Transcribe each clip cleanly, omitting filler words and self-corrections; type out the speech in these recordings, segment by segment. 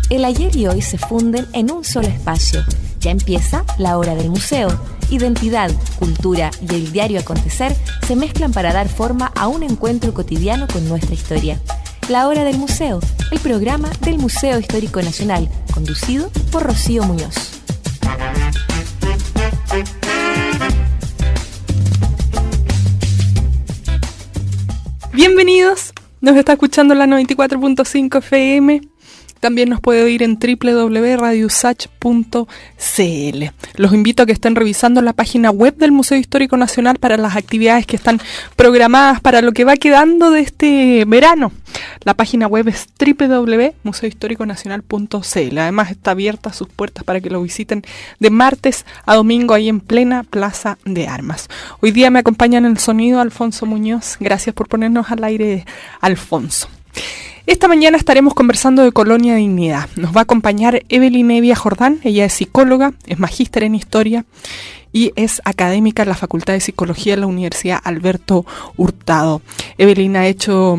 El ayer y hoy se funden en un solo espacio. Ya empieza la hora del museo. Identidad, cultura y el diario acontecer se mezclan para dar forma a un encuentro cotidiano con nuestra historia. La hora del museo, el programa del Museo Histórico Nacional, conducido por Rocío Muñoz. Bienvenidos, nos está escuchando la 94.5 FM. También nos puede oír en www.radiosach.cl. Los invito a que estén revisando la página web del Museo Histórico Nacional para las actividades que están programadas para lo que va quedando de este verano. La página web es www.museohistoriconacional.cl. Además está abierta sus puertas para que lo visiten de martes a domingo ahí en plena Plaza de Armas. Hoy día me acompaña en el sonido Alfonso Muñoz. Gracias por ponernos al aire, Alfonso. Esta mañana estaremos conversando de Colonia Dignidad. Nos va a acompañar Evelyn Evia Jordán. Ella es psicóloga, es magíster en historia y es académica en la Facultad de Psicología de la Universidad Alberto Hurtado. Evelyn ha hecho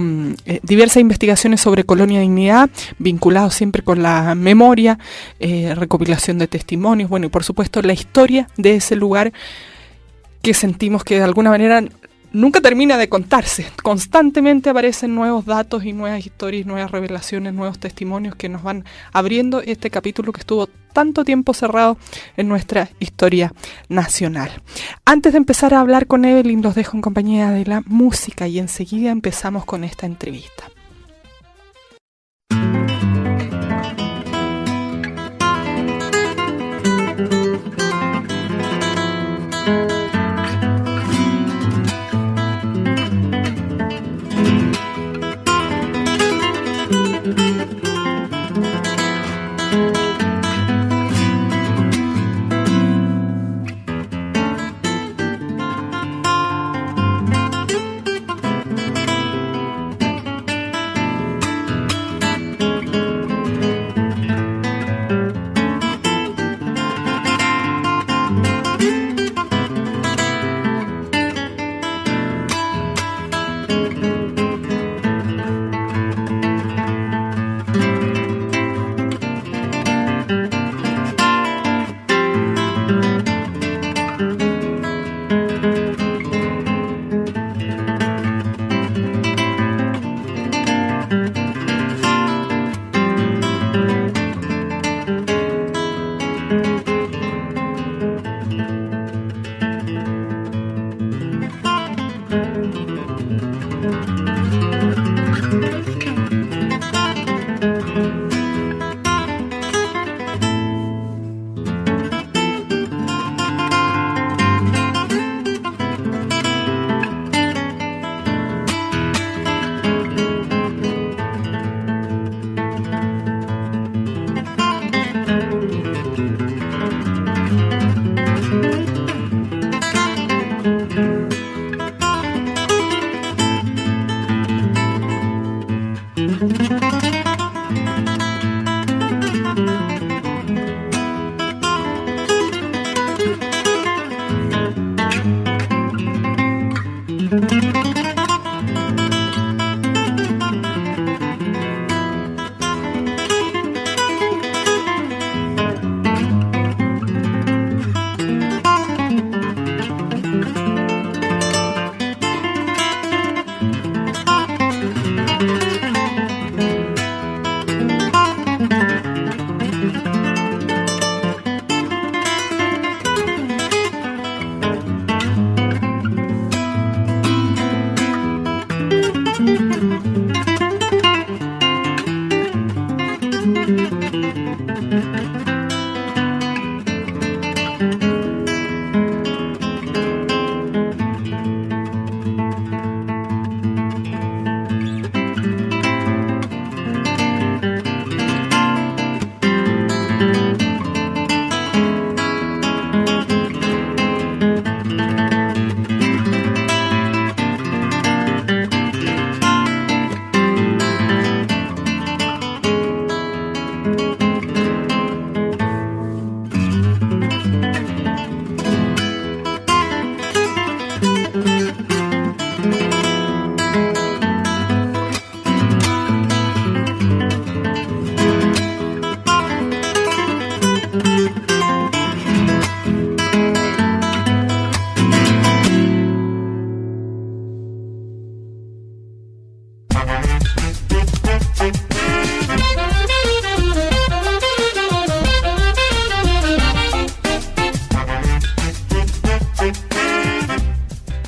diversas investigaciones sobre Colonia Dignidad, vinculados siempre con la memoria, recopilación de testimonios, bueno, y por supuesto la historia de ese lugar que sentimos que de alguna manera nunca termina de contarse. Constantemente aparecen nuevos datos y nuevas historias, nuevas revelaciones, nuevos testimonios que nos van abriendo este capítulo que estuvo tanto tiempo cerrado en nuestra historia nacional. Antes de empezar a hablar con Evelyn, los dejo en compañía de la música y enseguida empezamos con esta entrevista.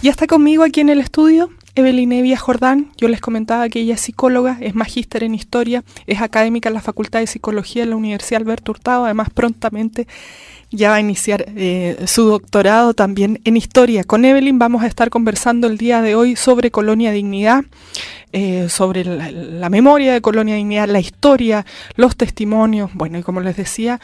Ya está conmigo aquí en el estudio Evelyn Evia Jordán. Yo les comentaba que ella es psicóloga, es magíster en historia, es académica en la Facultad de Psicología de la Universidad Alberto Hurtado. Además, prontamente ya va a iniciar su doctorado también en historia. Con Evelyn vamos a estar conversando el día de hoy sobre Colonia Dignidad, sobre la memoria de Colonia Dignidad, la historia, los testimonios. Bueno, y como les decía,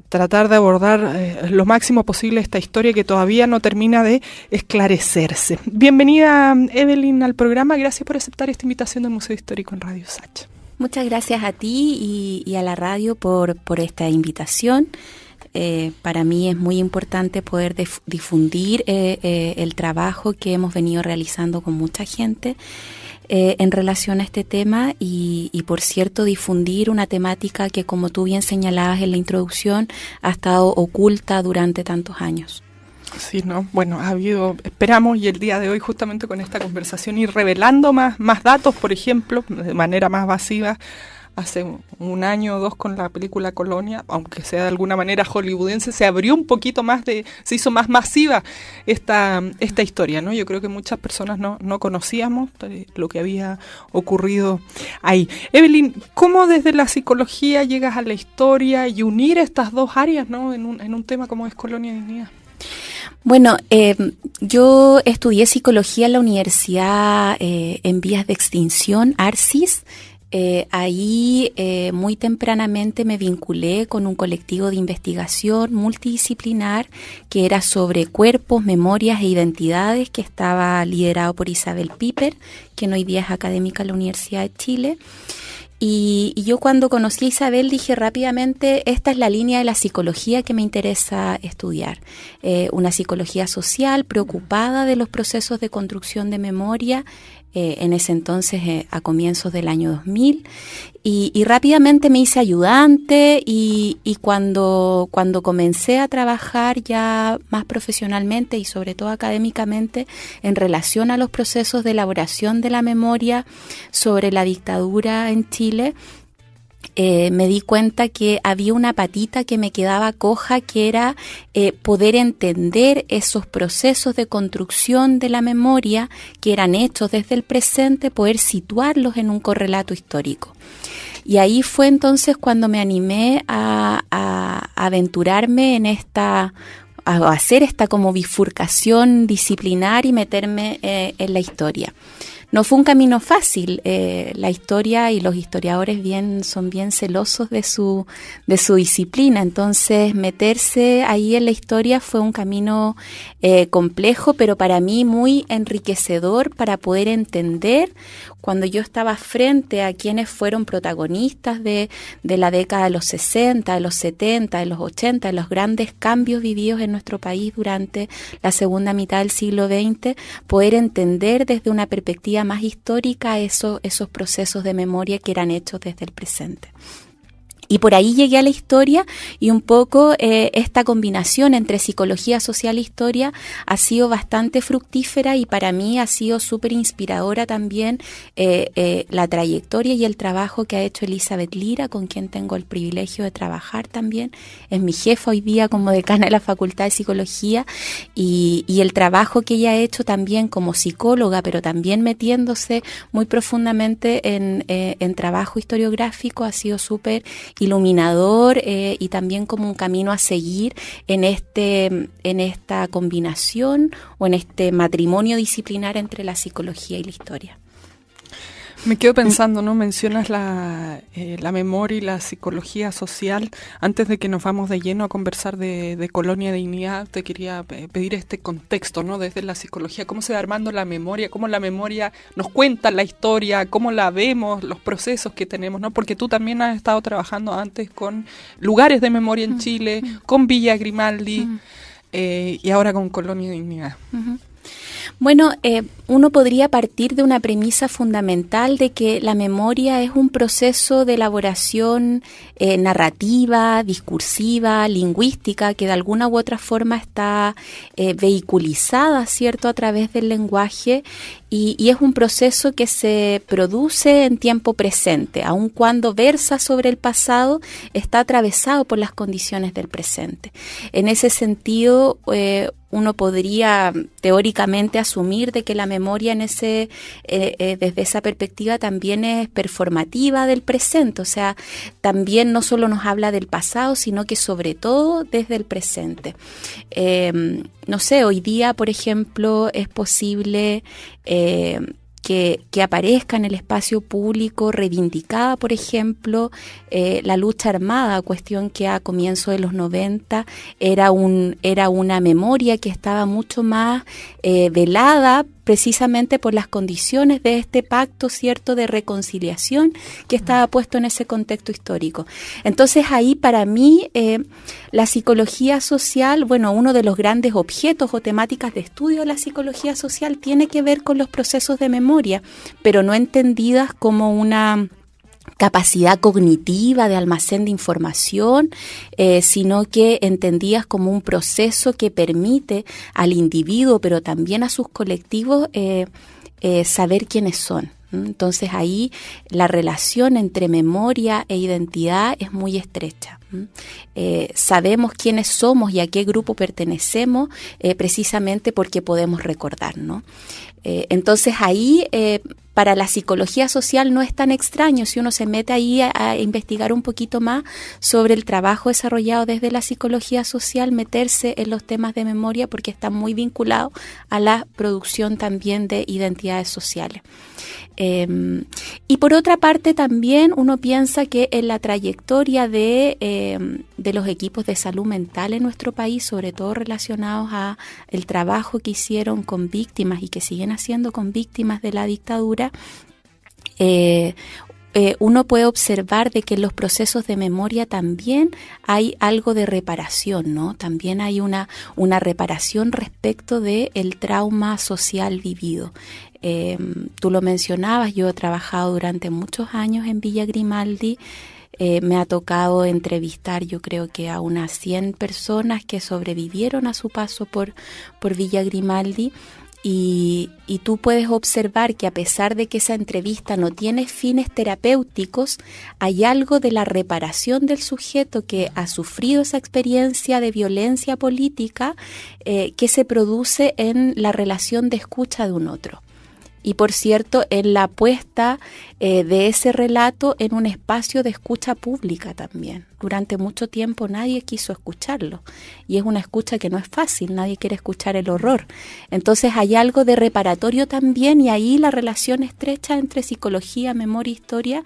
tratar de abordar lo máximo posible esta historia que todavía no termina de esclarecerse. Bienvenida, Evelyn, al programa. Gracias por aceptar esta invitación del Museo Histórico en Radio Sacha. Muchas gracias a ti y a la radio por esta invitación. Para mí es muy importante poder difundir el trabajo que hemos venido realizando con mucha gente en relación a este tema y por cierto difundir una temática que, como tú bien señalabas en la introducción, ha estado oculta durante tantos años. Sí, ¿no? Bueno, esperamos, y el día de hoy justamente con esta conversación ir revelando más datos, por ejemplo, de manera más masiva. Hace un año o dos con la película Colonia, aunque sea de alguna manera hollywoodense, se abrió un poquito más se hizo más masiva esta historia, ¿no? Yo creo que muchas personas no conocíamos lo que había ocurrido ahí. Evelyn, ¿cómo desde la psicología llegas a la historia y unir estas dos áreas, ¿no? en un tema como es Colonia Dignidad? Bueno, yo estudié psicología en la universidad en vías de extinción, ARCIS. Ahí muy tempranamente me vinculé con un colectivo de investigación multidisciplinar que era sobre cuerpos, memorias e identidades, que estaba liderado por Isabel Piper, quien hoy día es académica en la Universidad de Chile. Y yo cuando conocí a Isabel dije rápidamente, esta es la línea de la psicología que me interesa estudiar. Una psicología social preocupada de los procesos de construcción de memoria, en ese entonces a comienzos del año 2000, y rápidamente me hice ayudante y cuando comencé a trabajar ya más profesionalmente y sobre todo académicamente en relación a los procesos de elaboración de la memoria sobre la dictadura en Chile, me di cuenta que había una patita que me quedaba coja, que era poder entender esos procesos de construcción de la memoria que eran hechos desde el presente, poder situarlos en un correlato histórico. Y ahí fue entonces cuando me animé a aventurarme en a hacer esta como bifurcación disciplinar y meterme en la historia. No fue un camino fácil. La historia y los historiadores son bien celosos de su disciplina, entonces meterse ahí en la historia fue un camino complejo, pero para mí muy enriquecedor para poder entender cuando yo estaba frente a quienes fueron protagonistas de la década de los 60, de los 70, de los 80, de los grandes cambios vividos en nuestro país durante la segunda mitad del siglo XX, poder entender desde una perspectiva más histórica esos procesos de memoria que eran hechos desde el presente. Y por ahí llegué a la historia y un poco esta combinación entre psicología social e historia ha sido bastante fructífera y para mí ha sido súper inspiradora también la trayectoria y el trabajo que ha hecho Elizabeth Lira, con quien tengo el privilegio de trabajar también. Es mi jefa hoy día como decana de la Facultad de Psicología y el trabajo que ella ha hecho también como psicóloga, pero también metiéndose muy profundamente en trabajo historiográfico ha sido súper iluminador y también como un camino a seguir en esta combinación o en este matrimonio disciplinar entre la psicología y la historia. Me quedo pensando, ¿no? Mencionas la memoria y la psicología social. Antes de que nos vamos de lleno a conversar de Colonia Dignidad, te quería pedir este contexto, ¿no? Desde la psicología, cómo se va armando la memoria, cómo la memoria nos cuenta la historia, cómo la vemos, los procesos que tenemos, ¿no? Porque tú también has estado trabajando antes con lugares de memoria en Chile, con Villa Grimaldi y ahora con Colonia Dignidad. Bueno, uno podría partir de una premisa fundamental de que la memoria es un proceso de elaboración narrativa, discursiva, lingüística, que de alguna u otra forma está vehiculizada, ¿cierto?, a través del lenguaje y es un proceso que se produce en tiempo presente, aun cuando versa sobre el pasado, está atravesado por las condiciones del presente. En ese sentido, uno podría teóricamente asumir de que la memoria desde esa perspectiva también es performativa del presente, o sea, también no solo nos habla del pasado, sino que sobre todo desde el presente. No sé, hoy día, por ejemplo, es posible que aparezca en el espacio público reivindicada, por ejemplo, la lucha armada, cuestión que a comienzos de los 90 era una memoria que estaba mucho más velada precisamente por las condiciones de este pacto, ¿cierto?, de reconciliación que estaba puesto en ese contexto histórico. Entonces ahí para mí la psicología social, bueno, uno de los grandes objetos o temáticas de estudio de la psicología social tiene que ver con los procesos de memoria, pero no entendidas como una capacidad cognitiva de almacén de información, sino que entendidas como un proceso que permite al individuo, pero también a sus colectivos, saber quiénes son. Entonces ahí la relación entre memoria e identidad es muy estrecha. Sabemos quiénes somos y a qué grupo pertenecemos precisamente porque podemos recordar, ¿no? Entonces ahí para la psicología social no es tan extraño si uno se mete ahí a investigar un poquito más sobre el trabajo desarrollado desde la psicología social, meterse en los temas de memoria porque está muy vinculado a la producción también de identidades sociales. Y por otra parte también uno piensa que en la trayectoria de los equipos de salud mental en nuestro país, sobre todo relacionados a el trabajo que hicieron con víctimas y que siguen haciendo con víctimas de la dictadura, uno puede observar de que en los procesos de memoria también hay algo de reparación, ¿no? También hay una reparación respecto del trauma social vivido. Tú lo mencionabas, yo he trabajado durante muchos años en Villa Grimaldi. Me ha tocado entrevistar, yo creo que a unas 100 personas que sobrevivieron a su paso por Villa Grimaldi. Y tú puedes observar que a pesar de que esa entrevista no tiene fines terapéuticos, hay algo de la reparación del sujeto que ha sufrido esa experiencia de violencia política que se produce en la relación de escucha de un otro. Y por cierto, en la puesta de ese relato en un espacio de escucha pública también. Durante mucho tiempo nadie quiso escucharlo. Y es una escucha que no es fácil, nadie quiere escuchar el horror. Entonces hay algo de reparatorio también y ahí la relación estrecha entre psicología, memoria e historia,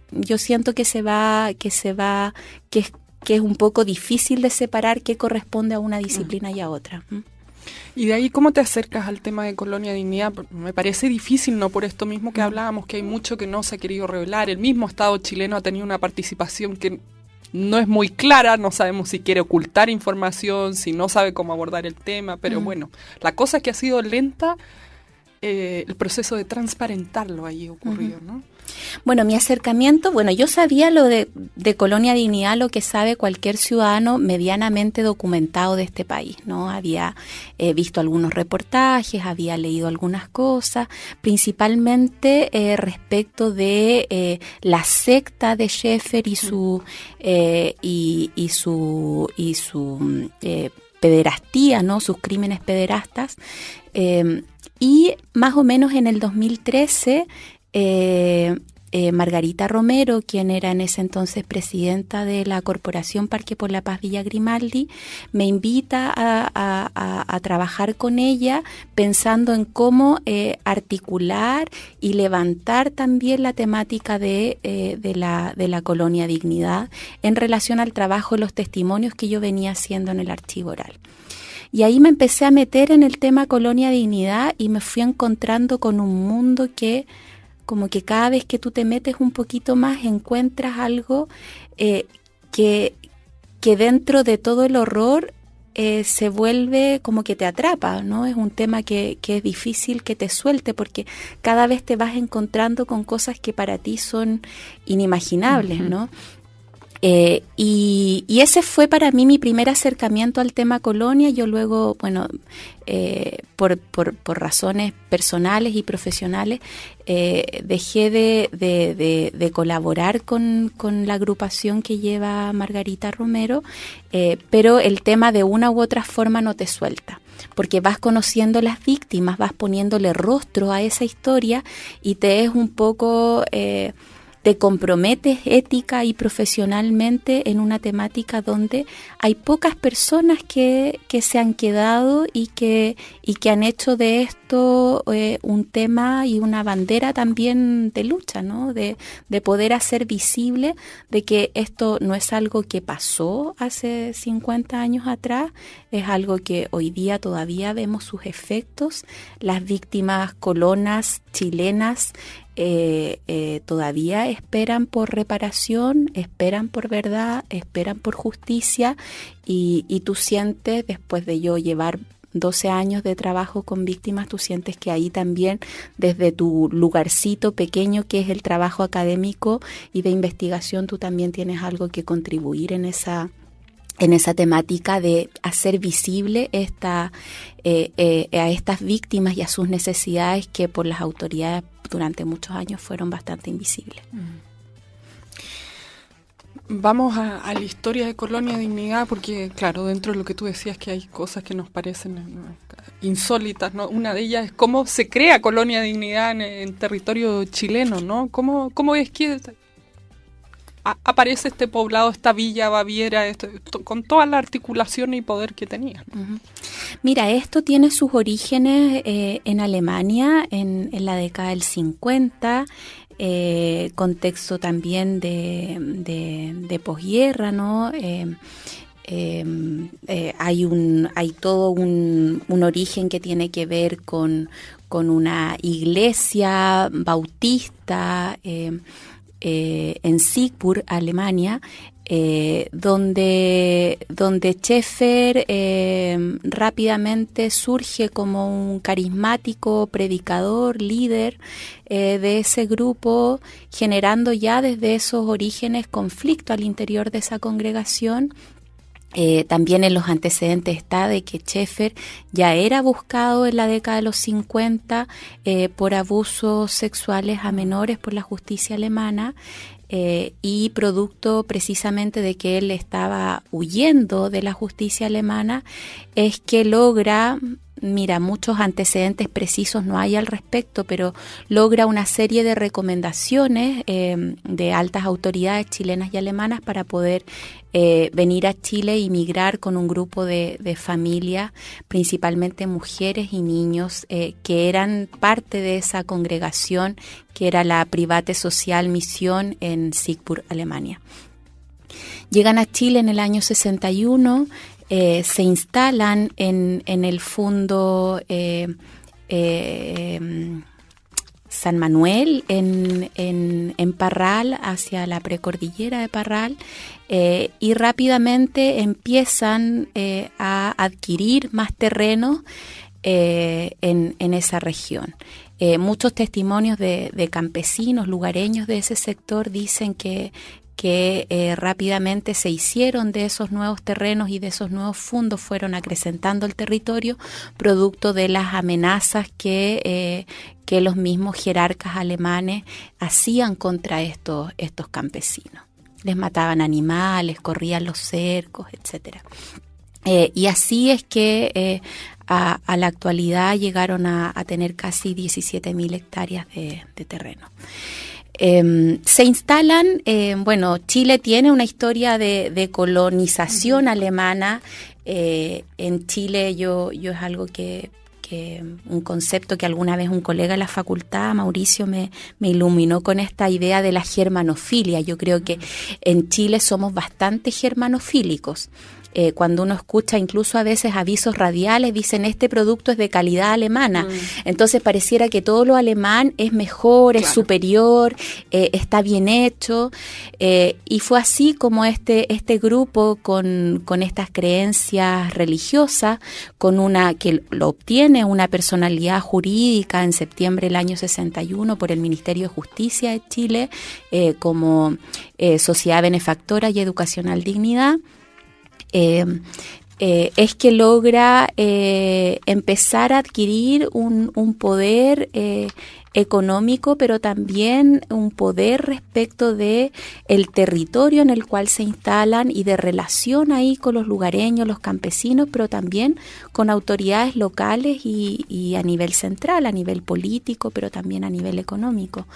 yo siento que es un poco difícil de separar qué corresponde a una disciplina y a otra. Y de ahí, ¿cómo te acercas al tema de Colonia Dignidad? Me parece difícil, ¿no? Por esto mismo que hablábamos, que hay mucho que no se ha querido revelar. El mismo Estado chileno ha tenido una participación que no es muy clara, no sabemos si quiere ocultar información, si no sabe cómo abordar el tema, pero bueno, la cosa es que ha sido lenta el proceso de transparentarlo ahí ocurrido, ¿no? Bueno, mi acercamiento, yo sabía lo de Colonia Dignidad, lo que sabe cualquier ciudadano medianamente documentado de este país, ¿no? Había visto algunos reportajes, había leído algunas cosas, principalmente respecto de la secta de Schaeffer y su pederastía, ¿no? Sus crímenes pederastas. Y más o menos en el 2013, Margarita Romero, quien era en ese entonces presidenta de la Corporación Parque por la Paz Villa Grimaldi, me invita a trabajar con ella pensando en cómo articular y levantar también la temática de la Colonia Dignidad en relación al trabajo de los testimonios que yo venía haciendo en el archivo oral. Y ahí me empecé a meter en el tema Colonia Dignidad y me fui encontrando con un mundo que como que cada vez que tú te metes un poquito más encuentras algo que dentro de todo el horror se vuelve como que te atrapa, ¿no? Es un tema que es difícil que te suelte porque cada vez te vas encontrando con cosas que para ti son inimaginables, ¿no? Y ese fue para mí mi primer acercamiento al tema colonia. Yo luego, bueno, por razones personales y profesionales, dejé de colaborar con la agrupación que lleva Margarita Romero, pero el tema de una u otra forma no te suelta, porque vas conociendo las víctimas, vas poniéndole rostro a esa historia y te es un poco... te comprometes ética y profesionalmente en una temática donde hay pocas personas que se han quedado y que han hecho de esto un tema y una bandera también de lucha, ¿no? De poder hacer visible de que esto no es algo que pasó hace 50 años atrás, es algo que hoy día todavía vemos sus efectos. Las víctimas colonas chilenas todavía esperan por reparación, esperan por verdad, esperan por justicia, y tú sientes, después de yo llevar 12 años de trabajo con víctimas, tú sientes que ahí también, desde tu lugarcito pequeño que es el trabajo académico y de investigación, tú también tienes algo que contribuir en esa temática de hacer visible a estas víctimas y a sus necesidades que por las autoridades durante muchos años fueron bastante invisibles. Vamos a la historia de Colonia Dignidad, porque claro, dentro de lo que tú decías que hay cosas que nos parecen insólitas, ¿no? Una de ellas es cómo se crea Colonia Dignidad en territorio chileno, ¿no? ¿Cómo es que aparece este poblado, esta villa Baviera, con toda la articulación y poder que tenía? Uh-huh. Mira, esto tiene sus orígenes en Alemania en la década del 50, contexto también de posguerra, ¿no? Hay todo un origen que tiene que ver con una iglesia bautista en Siegburg, Alemania, donde Schaeffer rápidamente surge como un carismático predicador, líder de ese grupo, generando ya desde esos orígenes conflicto al interior de esa congregación. También en los antecedentes está de que Schaeffer ya era buscado en la década de los 50 por abusos sexuales a menores por la justicia alemana, y producto precisamente de que él estaba huyendo de la justicia alemana, es que logra... Mira, muchos antecedentes precisos no hay al respecto, pero logra una serie de recomendaciones de altas autoridades chilenas y alemanas para poder venir a Chile y migrar con un grupo de familias, principalmente mujeres y niños, que eran parte de esa congregación que era la Private Social Mission en Siegburg, Alemania. Llegan a Chile en el año 61, se instalan en el fundo San Manuel en Parral, hacia la precordillera de Parral, y rápidamente empiezan a adquirir más terrenos en esa región. Muchos testimonios de campesinos, lugareños de ese sector dicen que rápidamente se hicieron de esos nuevos terrenos y de esos nuevos fundos, fueron acrecentando el territorio, producto de las amenazas que los mismos jerarcas alemanes hacían contra estos campesinos. Les mataban animales, corrían los cercos, etcétera. Y así es que a la actualidad llegaron a tener casi 17.000 hectáreas de terreno. Se instalan, Chile tiene una historia de colonización alemana. En Chile yo es algo que un concepto que alguna vez un colega de la facultad, Mauricio, me iluminó con esta idea de la germanofilia. Yo creo que en Chile somos bastante germanofílicos. Cuando uno escucha incluso a veces avisos radiales, dicen este producto es de calidad alemana. Entonces pareciera que todo lo alemán es mejor, es superior, está bien hecho. Y fue así como este grupo con estas creencias religiosas, con una que lo obtiene una personalidad jurídica en septiembre del año 61 por el Ministerio de Justicia de Chile, como Sociedad Benefactora y Educacional Dignidad, es que logra empezar a adquirir un poder económico, pero también un poder respecto de el territorio en el cual se instalan y de relación ahí con los lugareños, los campesinos, pero también con autoridades locales y a nivel central, a nivel político, pero también a nivel económico.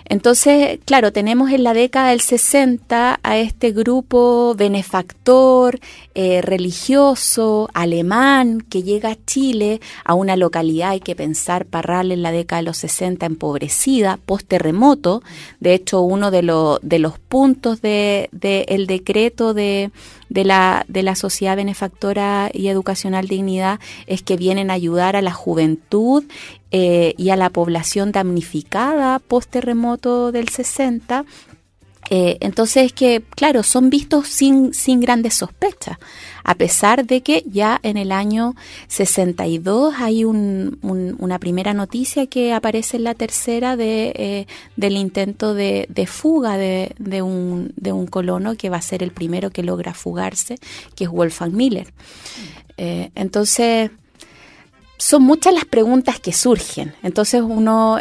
Entonces, claro, tenemos en la década del 60 a este grupo benefactor, religioso, alemán, que llega a Chile, a una localidad, hay que pensar, Parral en la década de los 60 empobrecida, post-terremoto. De hecho, uno de los puntos del decreto de la Sociedad Benefactora y Educacional Dignidad es que vienen a ayudar a la juventud y a la población damnificada post-terremoto del 60. Entonces que, claro, son vistos sin grandes sospechas, a pesar de que ya en el año 62 hay una primera noticia que aparece en la tercera del intento de fuga de un colono que va a ser el primero que logra fugarse, que es Wolfgang Miller. Entonces, son muchas las preguntas que surgen. Entonces uno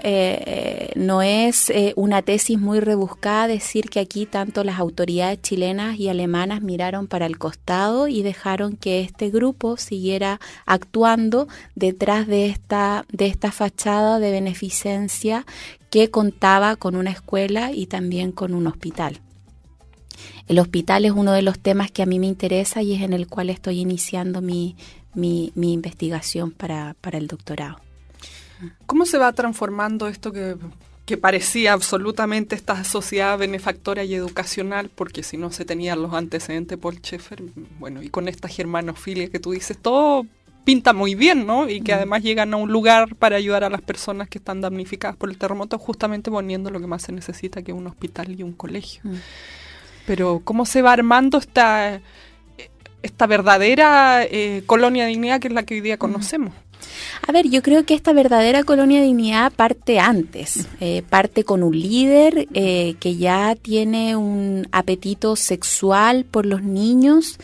no es una tesis muy rebuscada decir que aquí tanto las autoridades chilenas y alemanas miraron para el costado y dejaron que este grupo siguiera actuando detrás de esta fachada de beneficencia que contaba con una escuela y también con un hospital. El hospital es uno de los temas que a mí me interesa y es en el cual estoy iniciando mi investigación para el doctorado. ¿Cómo se va transformando esto que parecía absolutamente esta sociedad benefactora y educacional? Porque si no se tenían los antecedentes Paul Schaeffer, bueno, y con esta germanofilia que tú dices, todo pinta muy bien, ¿no? Y que además llegan a un lugar para ayudar a las personas que están damnificadas por el terremoto, justamente poniendo lo que más se necesita, que es un hospital y un colegio. Pero ¿cómo se va armando esta verdadera colonia de dignidad que es la que hoy día conocemos? A ver, yo creo que esta verdadera colonia de dignidad parte antes, parte con un líder que ya tiene un apetito sexual por los niños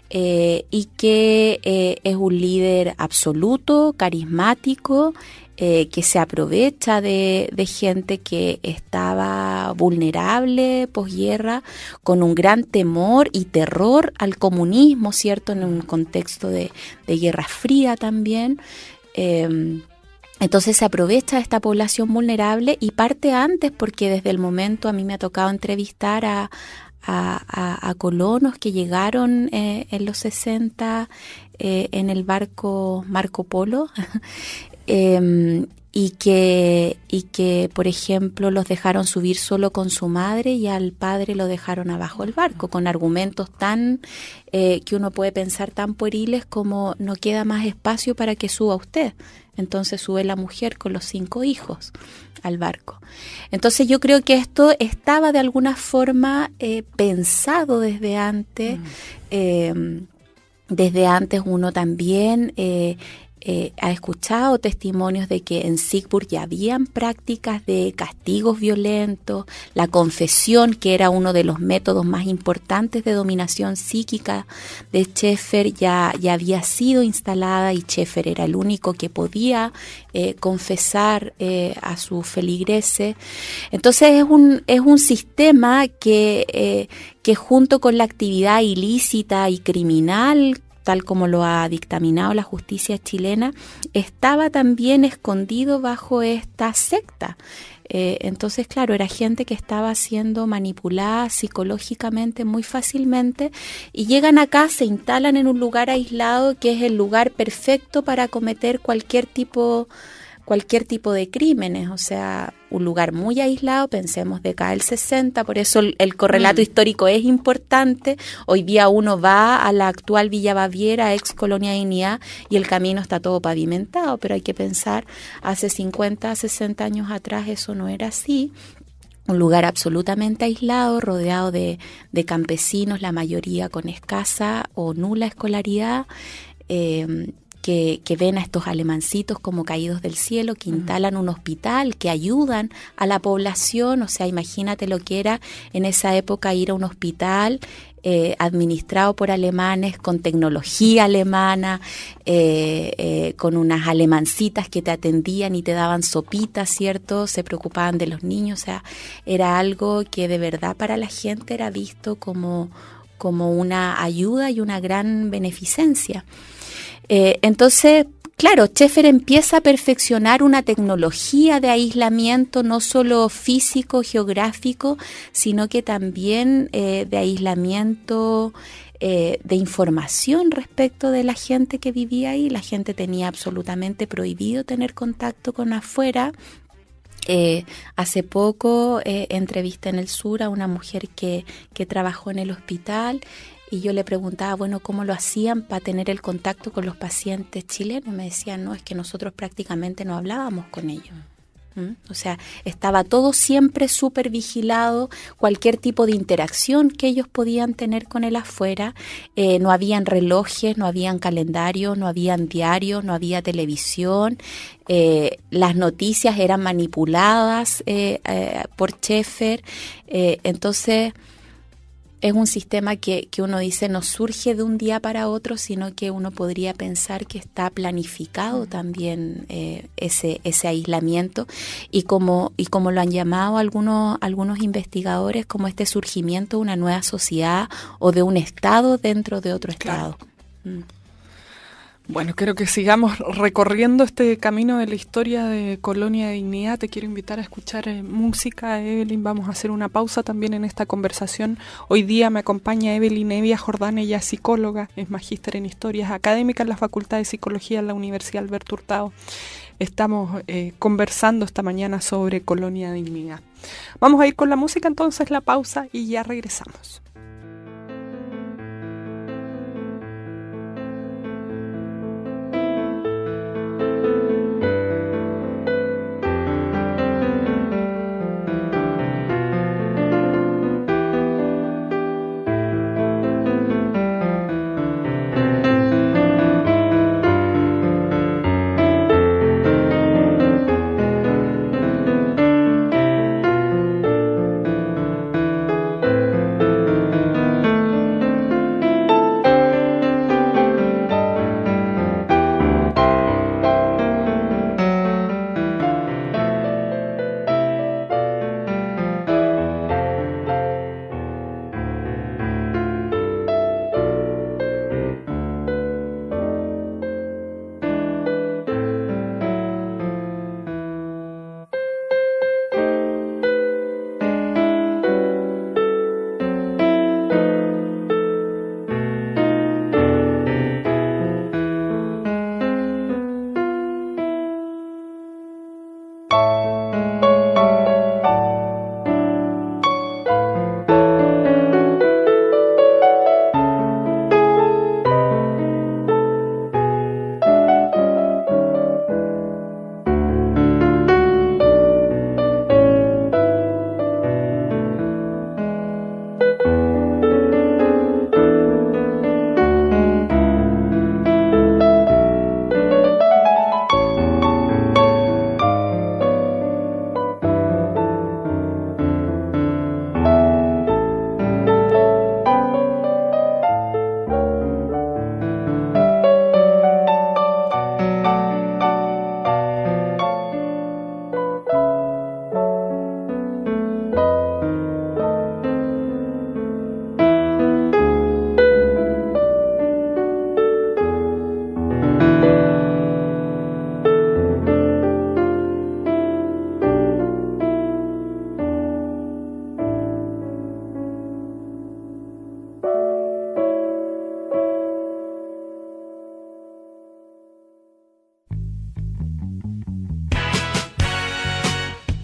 y que es un líder absoluto, carismático, que se aprovecha de gente que estaba vulnerable posguerra, con un gran temor y terror al comunismo, ¿cierto? En un contexto de Guerra Fría también. Entonces se aprovecha de esta población vulnerable y parte antes, porque desde el momento a mí me ha tocado entrevistar a colonos que llegaron en los 60 en el barco Marco Polo. Y que, por ejemplo, los dejaron subir solo con su madre y al padre lo dejaron abajo del barco, con argumentos tan que uno puede pensar tan pueriles como no queda más espacio para que suba usted. Entonces sube la mujer con los 5 hijos al barco. Entonces yo creo que esto estaba de alguna forma pensado desde antes. Desde antes uno también ha escuchado testimonios de que en Siegburg ya habían prácticas de castigos violentos, la confesión, que era uno de los métodos más importantes de dominación psíquica de Schaeffer, ya había sido instalada y Schaeffer era el único que podía confesar a sus feligreses. Entonces es un sistema que junto con la actividad ilícita y criminal, tal como lo ha dictaminado la justicia chilena, estaba también escondido bajo esta secta. Entonces, claro, era gente que estaba siendo manipulada psicológicamente muy fácilmente y llegan acá, se instalan en un lugar aislado que es el lugar perfecto para cometer cualquier tipo cualquier tipo de crímenes, o sea, un lugar muy aislado, pensemos década del 60, por eso el correlato histórico es importante. Hoy día uno va a la actual Villa Baviera, ex Colonia Dignidad, y el camino está todo pavimentado, pero hay que pensar, hace 50, 60 años atrás eso no era así. Un lugar absolutamente aislado, rodeado de campesinos, la mayoría con escasa o nula escolaridad, que ven a estos alemancitos como caídos del cielo, que instalan un hospital, que ayudan a la población. O sea, imagínate lo que era en esa época ir a un hospital administrado por alemanes, con tecnología alemana, con unas alemancitas que te atendían y te daban sopitas, ¿cierto? Se preocupaban de los niños. O sea, era algo que de verdad para la gente era visto como una ayuda y una gran beneficencia. Entonces, claro, Schaeffer empieza a perfeccionar una tecnología de aislamiento no solo físico, geográfico, sino que también de aislamiento de información respecto de la gente que vivía ahí. La gente tenía absolutamente prohibido tener contacto con afuera. Hace poco entrevisté en El Sur a una mujer que trabajó en el hospital. Y yo le preguntaba, bueno, ¿cómo lo hacían para tener el contacto con los pacientes chilenos? Y me decían, no, es que nosotros prácticamente no hablábamos con ellos. O sea, estaba todo siempre súper vigilado, cualquier tipo de interacción que ellos podían tener con el afuera. No habían relojes, no habían calendarios, no habían diarios, no había televisión. Las noticias eran manipuladas por Schaeffer. Entonces, es un sistema que uno dice no surge de un día para otro, sino que uno podría pensar que está planificado también ese aislamiento y como lo han llamado algunos investigadores, como este surgimiento de una nueva sociedad o de un estado dentro de otro estado. Bueno, quiero que sigamos recorriendo este camino de la historia de Colonia Dignidad. Te quiero invitar a escuchar música, Evelyn. Vamos a hacer una pausa también en esta conversación. Hoy día me acompaña Evelyn Evia Jordán, ella es psicóloga, es magíster en historias académicas en la Facultad de Psicología de la Universidad Alberto Hurtado. Estamos conversando esta mañana sobre Colonia Dignidad. Vamos a ir con la música entonces, la pausa, y ya regresamos.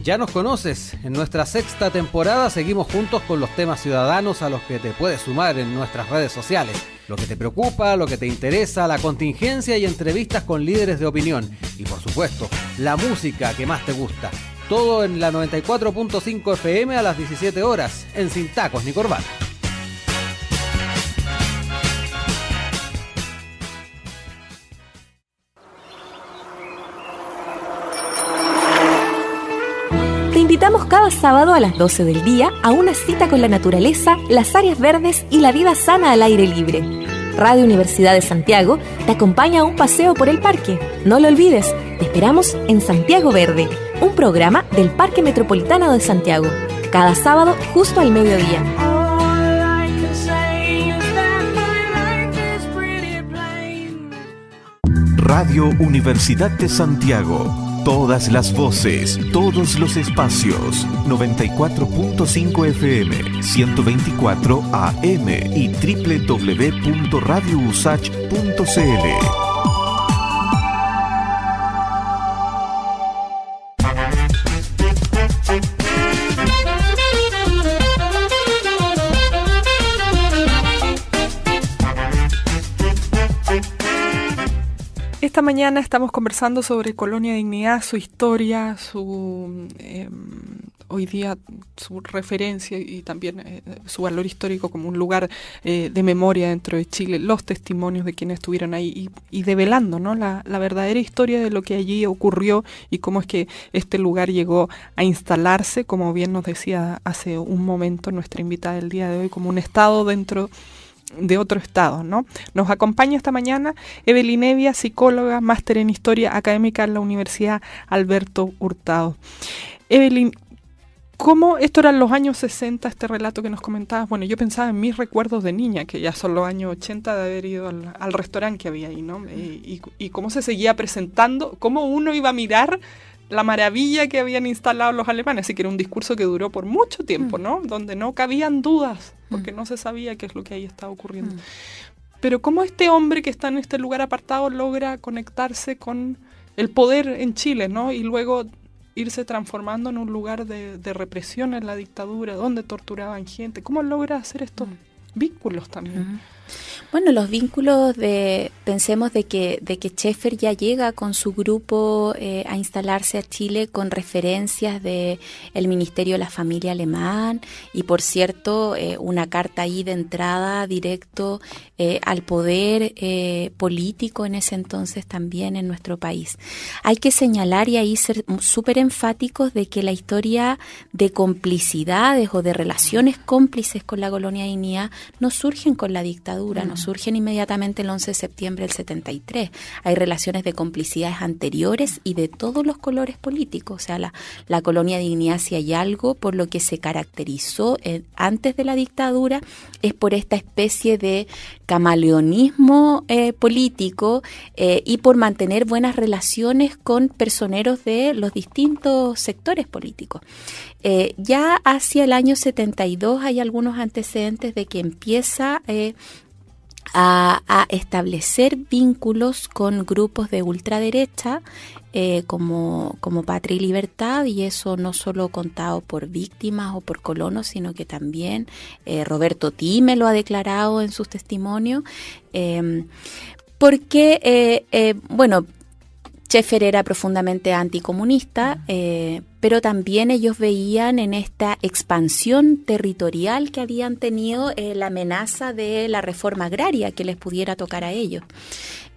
Ya nos conoces, en nuestra 6ª temporada seguimos juntos con los temas ciudadanos a los que te puedes sumar en nuestras redes sociales. Lo que te preocupa, lo que te interesa, la contingencia y entrevistas con líderes de opinión. Y por supuesto, la música que más te gusta. Todo en la 94.5 FM a las 17 horas, en Sin Tacos ni Corbata. Te invitamos cada sábado a las 12 del día a una cita con la naturaleza, las áreas verdes y la vida sana al aire libre. Radio Universidad de Santiago te acompaña a un paseo por el parque. No lo olvides, te esperamos en Santiago Verde, un programa del Parque Metropolitano de Santiago, cada sábado justo al mediodía. Radio Universidad de Santiago. Todas las voces, todos los espacios. 94.5 FM, 124 AM y www.radiousach.cl. Esta mañana estamos conversando sobre Colonia Dignidad, su historia, hoy día su referencia y también su valor histórico como un lugar de memoria dentro de Chile, los testimonios de quienes estuvieron ahí y develando, ¿no?, la verdadera historia de lo que allí ocurrió y cómo es que este lugar llegó a instalarse, como bien nos decía hace un momento nuestra invitada del día de hoy, como un estado dentro de otro estado, ¿no? Nos acompaña esta mañana Evelyn Evia, psicóloga, máster en Historia Académica en la Universidad Alberto Hurtado. Evelyn, ¿cómo esto eran los años 60, este relato que nos comentabas? Bueno, yo pensaba en mis recuerdos de niña, que ya son los años 80 de haber ido al restaurante que había ahí, ¿no? Y cómo se seguía presentando, cómo uno iba a mirar la maravilla que habían instalado los alemanes, así que era un discurso que duró por mucho tiempo, ¿no? Donde no cabían dudas, porque no se sabía qué es lo que ahí estaba ocurriendo. Pero cómo este hombre que está en este lugar apartado logra conectarse con el poder en Chile, ¿no? Y luego irse transformando en un lugar de represión en la dictadura, donde torturaban gente. ¿Cómo logra hacer estos vínculos también? Bueno, los vínculos pensemos de que Schaeffer ya llega con su grupo a instalarse a Chile con referencias de el Ministerio de la Familia alemán y, por cierto, una carta ahí de entrada directo al poder político en ese entonces también en nuestro país. Hay que señalar y ahí ser súper enfáticos de que la historia de complicidades o de relaciones cómplices con la Colonia Dignidad no surgen con la dictadura, no surgen inmediatamente el 11 de septiembre del 73. Hay relaciones de complicidades anteriores y de todos los colores políticos. O sea, la Colonia Dignidad, si hay algo por lo que se caracterizó antes de la dictadura, es por esta especie de camaleonismo político y por mantener buenas relaciones con personeros de los distintos sectores políticos. Ya hacia el año 72 hay algunos antecedentes de que empieza a establecer vínculos con grupos de ultraderecha como Patria y Libertad, y eso no solo contado por víctimas o por colonos, sino que también Roberto Time lo ha declarado en sus testimonios, porque, Schaeffer era profundamente anticomunista, pero también ellos veían en esta expansión territorial que habían tenido la amenaza de la reforma agraria que les pudiera tocar a ellos.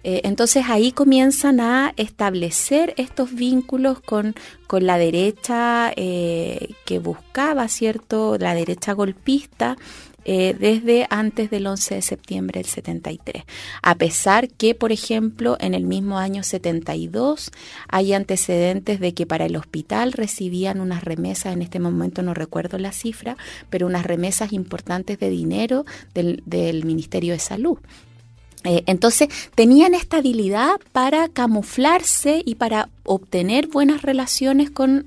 Entonces ahí comienzan a establecer estos vínculos con la derecha que buscaba, ¿cierto?, la derecha golpista, desde antes del 11 de septiembre del 73. A pesar que, por ejemplo, en el mismo año 72 hay antecedentes de que para el hospital recibían unas remesas, en este momento no recuerdo la cifra, pero unas remesas importantes de dinero del Ministerio de Salud. Entonces tenían esta habilidad para camuflarse y para obtener buenas relaciones con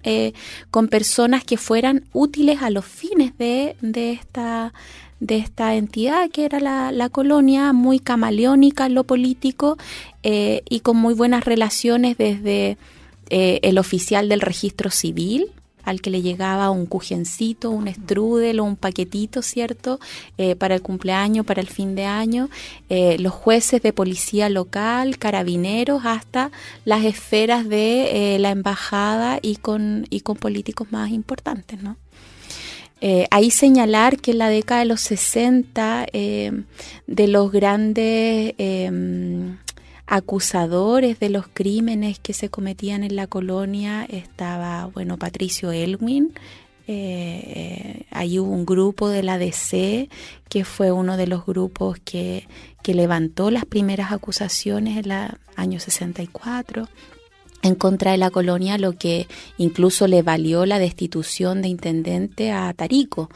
personas que fueran útiles a los fines de esta entidad que era la colonia, muy camaleónica en lo político y con muy buenas relaciones desde el oficial del registro civil al que le llegaba un cujencito, un strudel o un paquetito, ¿cierto? Para el cumpleaños, para el fin de año, los jueces de policía local, carabineros, hasta las esferas de la embajada y con políticos más importantes, ¿no? Ahí señalar que en la década de los 60 de los grandes acusadores de los crímenes que se cometían en la colonia estaba, bueno, Patricio Elwin. Ahí hubo un grupo de la DC que fue uno de los grupos que levantó las primeras acusaciones en el año 64 en contra de la colonia, lo que incluso le valió la destitución de intendente a Tarico,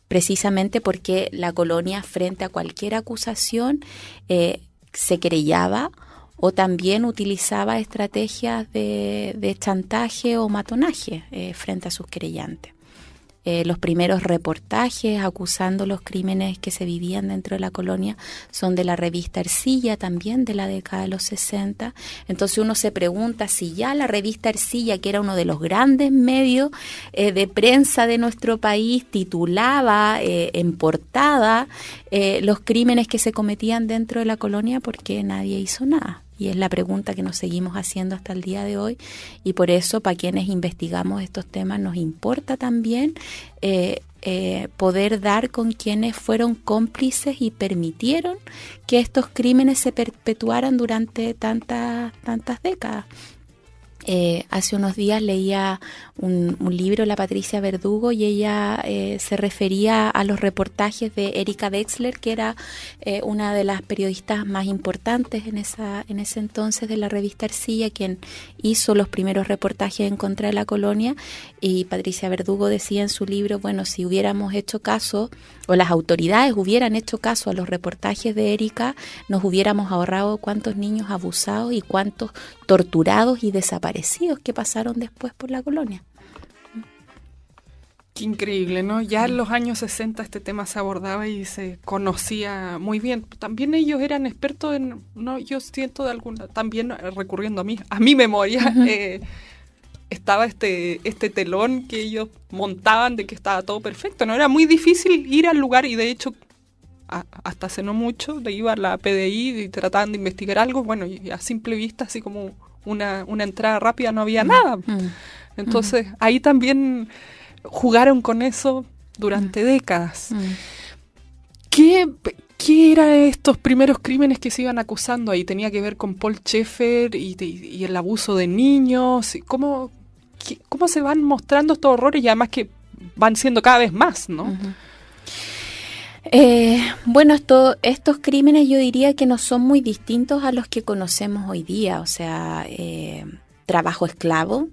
precisamente porque la colonia, frente a cualquier acusación, se querellaba o también utilizaba estrategias de chantaje o matonaje frente a sus querellantes. Los primeros reportajes acusando los crímenes que se vivían dentro de la colonia son de la revista Ercilla, también de la década de los 60. Entonces uno se pregunta si ya la revista Ercilla, que era uno de los grandes medios de prensa de nuestro país, titulaba en portada los crímenes que se cometían dentro de la colonia, porque nadie hizo nada. Y es la pregunta que nos seguimos haciendo hasta el día de hoy, y por eso para quienes investigamos estos temas nos importa también poder dar con quienes fueron cómplices y permitieron que estos crímenes se perpetuaran durante tantas décadas. Hace unos días leía un libro, La Patricia Verdugo, y ella se refería a los reportajes de Erika Wexler, que era una de las periodistas más importantes en ese entonces de la revista Ercilla, quien hizo los primeros reportajes en contra de la colonia. Y Patricia Verdugo decía en su libro, bueno, si hubiéramos hecho caso, o las autoridades hubieran hecho caso a los reportajes de Erika, nos hubiéramos ahorrado cuántos niños abusados y cuántos torturados y desaparecidos que pasaron después por la colonia. Qué increíble, ¿no? Ya en los años 60 este tema se abordaba y se conocía muy bien. También ellos eran expertos en, no, yo siento de alguna, también recurriendo a mi memoria, estaba este telón que ellos montaban de que estaba todo perfecto, ¿no? Era muy difícil ir al lugar, y de hecho hasta hace no mucho le iba a la PDI y trataban de investigar algo, bueno, y a simple vista, así como una entrada rápida, no había nada. Entonces ahí también jugaron con eso durante décadas. ¿Qué eran estos primeros crímenes que se iban acusando ahí? ¿Tenía que ver con Paul Schaeffer y el abuso de niños? ¿Cómo se van mostrando estos horrores, y además que van siendo cada vez más, ¿no? Bueno, estos crímenes yo diría que no son muy distintos a los que conocemos hoy día, o sea, trabajo esclavo,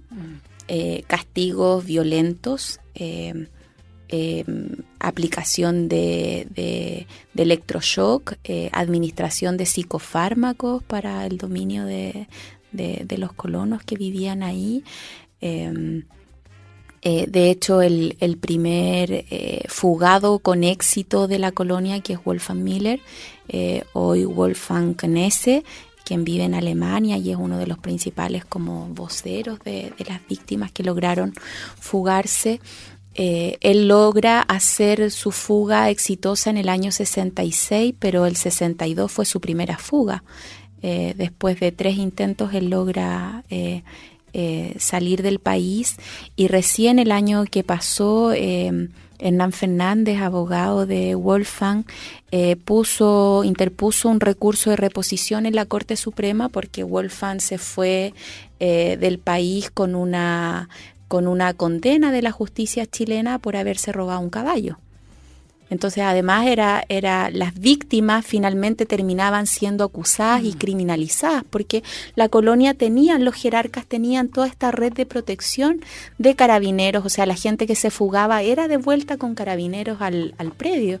castigos violentos, aplicación de electroshock, administración de psicofármacos para el dominio de los colonos que vivían ahí. De hecho, el primer fugado con éxito de la colonia, que es Wolfgang Miller, hoy Wolfgang Knesse, quien vive en Alemania y es uno de los principales como voceros de las víctimas que lograron fugarse. Él logra hacer su fuga exitosa en el año 66, pero el 62 fue su primera fuga. Después de 3 intentos, él logra salir del país, y recién el año que pasó, Hernán Fernández, abogado de Wolfgang, interpuso un recurso de reposición en la Corte Suprema porque Wolfgang se fue del país con una condena de la justicia chilena por haberse robado un caballo. Entonces, además, las víctimas finalmente terminaban siendo acusadas y criminalizadas, porque la colonia los jerarcas tenían toda esta red de protección de carabineros, o sea, la gente que se fugaba era devuelta con carabineros al predio.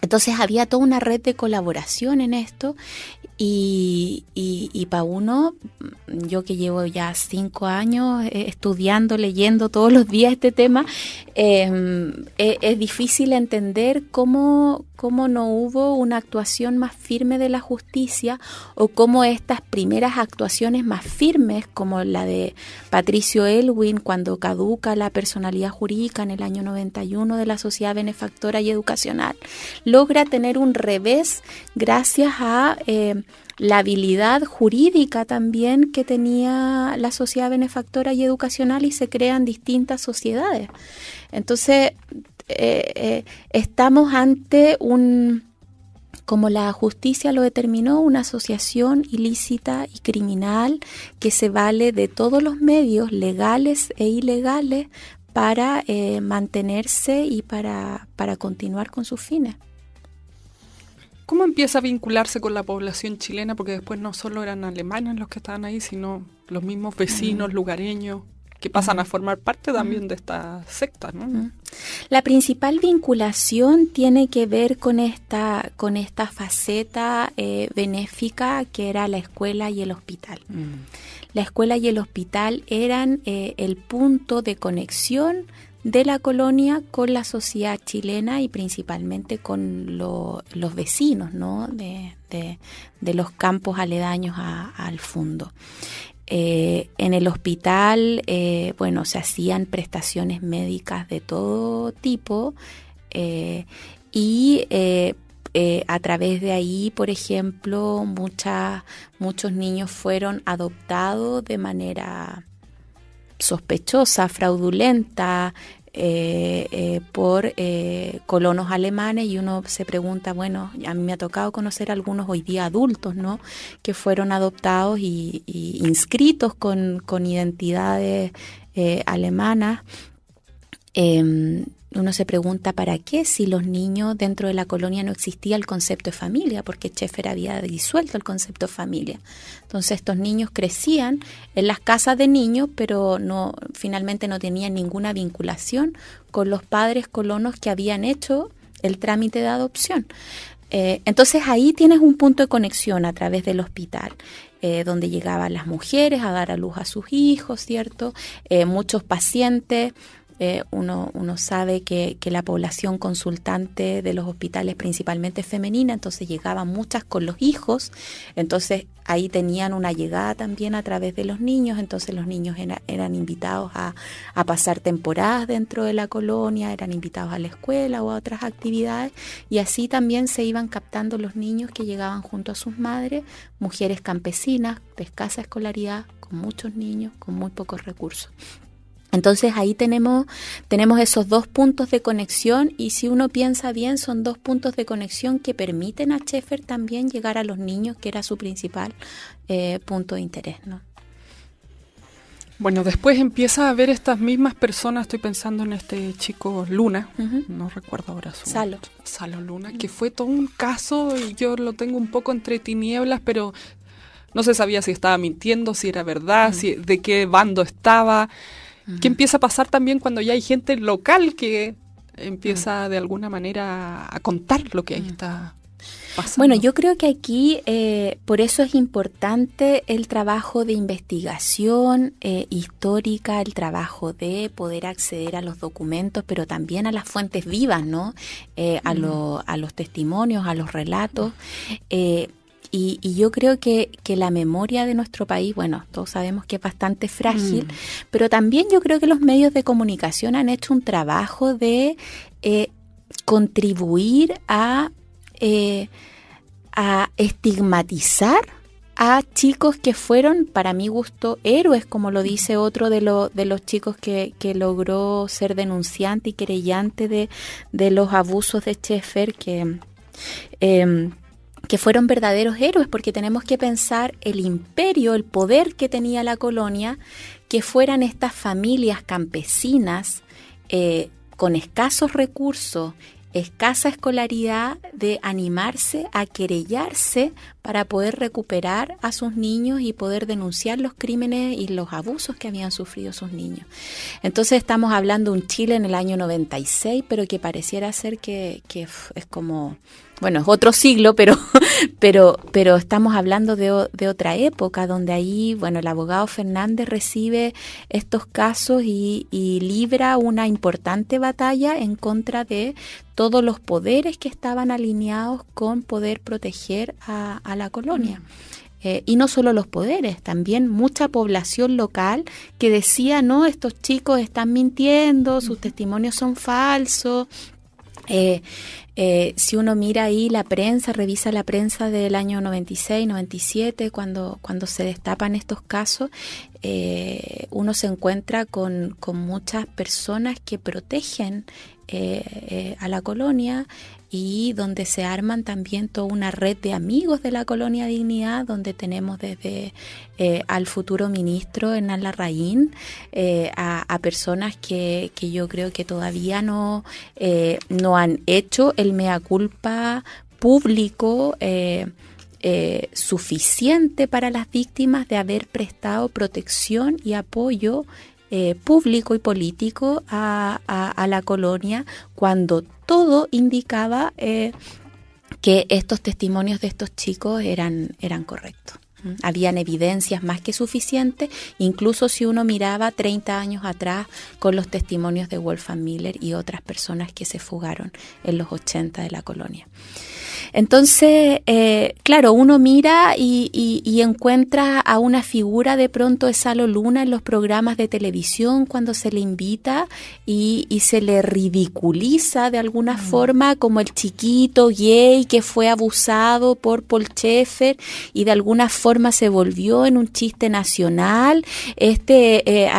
Entonces había toda una red de colaboración en esto y para uno, yo que llevo ya 5 años estudiando, leyendo todos los días este tema, es difícil entender cómo no hubo una actuación más firme de la justicia o cómo estas primeras actuaciones más firmes, como la de Patricio Aylwin cuando caduca la personalidad jurídica en el año 91 de la Sociedad Benefactora y Educacional, logra tener un revés gracias a la habilidad jurídica también que tenía la Sociedad Benefactora y Educacional, y se crean distintas sociedades. Entonces, estamos ante como la justicia lo determinó, una asociación ilícita y criminal que se vale de todos los medios legales e ilegales para mantenerse y para continuar con sus fines. ¿Cómo empieza a vincularse con la población chilena? Porque después no solo eran alemanes los que estaban ahí, sino los mismos vecinos, lugareños, que pasan a formar parte también de esta secta, ¿no? La principal vinculación tiene que ver con esta faceta benéfica que era la escuela y el hospital. La escuela y el hospital eran el punto de conexión de la colonia con la sociedad chilena y principalmente con los vecinos, ¿no? de los campos aledaños al fondo. En el hospital, se hacían prestaciones médicas de todo tipo y a través de ahí, por ejemplo, muchos niños fueron adoptados de manera sospechosa, fraudulenta, por colonos alemanes, y uno se pregunta, bueno, a mí me ha tocado conocer algunos hoy día adultos, ¿no?, que fueron adoptados y inscritos con identidades alemanas. Uno se pregunta para qué, si los niños dentro de la colonia no existía el concepto de familia, porque Schaeffer había disuelto el concepto de familia. Entonces estos niños crecían en las casas de niños, pero finalmente no tenían ninguna vinculación con los padres colonos que habían hecho el trámite de adopción. Entonces ahí tienes un punto de conexión a través del hospital, donde llegaban las mujeres a dar a luz a sus hijos, ¿cierto? Muchos pacientes. Uno sabe que la población consultante de los hospitales principalmente es femenina, entonces llegaban muchas con los hijos, entonces ahí tenían una llegada también a través de los niños, entonces los niños eran invitados a pasar temporadas dentro de la colonia, eran invitados a la escuela o a otras actividades, y así también se iban captando los niños que llegaban junto a sus madres, mujeres campesinas de escasa escolaridad, con muchos niños, con muy pocos recursos. Entonces ahí tenemos esos dos puntos de conexión, y si uno piensa bien son dos puntos de conexión que permiten a Schaeffer también llegar a los niños, que era su principal punto de interés, ¿no? Bueno, después empieza a ver estas mismas personas, estoy pensando en este chico Luna, no recuerdo ahora su nombre. Salo Luna, que fue todo un caso, y yo lo tengo un poco entre tinieblas, pero no se sabía si estaba mintiendo, si era verdad, de qué bando estaba. ¿Qué empieza a pasar también cuando ya hay gente local que empieza de alguna manera a contar lo que ahí está pasando? Bueno, yo creo que aquí por eso es importante el trabajo de investigación histórica, el trabajo de poder acceder a los documentos, pero también a las fuentes vivas, ¿no? A los testimonios, a los relatos. Y yo creo que la memoria de nuestro país, bueno, todos sabemos que es bastante frágil, pero también yo creo que los medios de comunicación han hecho un trabajo de contribuir a estigmatizar a chicos que fueron, para mi gusto, héroes, como lo dice otro de los chicos que logró ser denunciante y querellante de los abusos de Schaeffer, que fueron verdaderos héroes, porque tenemos que pensar el imperio, el poder que tenía la colonia, que fueran estas familias campesinas con escasos recursos, escasa escolaridad, de animarse a querellarse para poder recuperar a sus niños y poder denunciar los crímenes y los abusos que habían sufrido sus niños. Entonces estamos hablando de un Chile en el año 96, pero que pareciera ser que es como... Bueno, es otro siglo, pero estamos hablando de otra época, donde ahí, bueno, el abogado Fernández recibe estos casos y libra una importante batalla en contra de todos los poderes que estaban alineados con poder proteger a la colonia. Y no solo los poderes, también mucha población local que decía, no, estos chicos están mintiendo, sus testimonios son falsos. Si uno mira ahí la prensa, revisa la prensa del año 96, 97, cuando se destapan estos casos, uno se encuentra con muchas personas que protegen a la colonia, y donde se arman también toda una red de amigos de la Colonia Dignidad, donde tenemos desde al futuro ministro Hernán Larraín, a personas que yo creo que todavía no han hecho el mea culpa público suficiente para las víctimas de haber prestado protección y apoyo público y político a la colonia, cuando todo indicaba que estos testimonios de estos chicos eran correctos. Habían evidencias más que suficientes, incluso si uno miraba 30 años atrás con los testimonios de Wolfgang Miller y otras personas que se fugaron en los 80 de la colonia. Entonces, claro, uno mira y encuentra a una figura de pronto de Salo Luna en los programas de televisión cuando se le invita y se le ridiculiza de alguna forma como el chiquito gay que fue abusado por Paul Schaeffer y de alguna forma se volvió en un chiste nacional. Era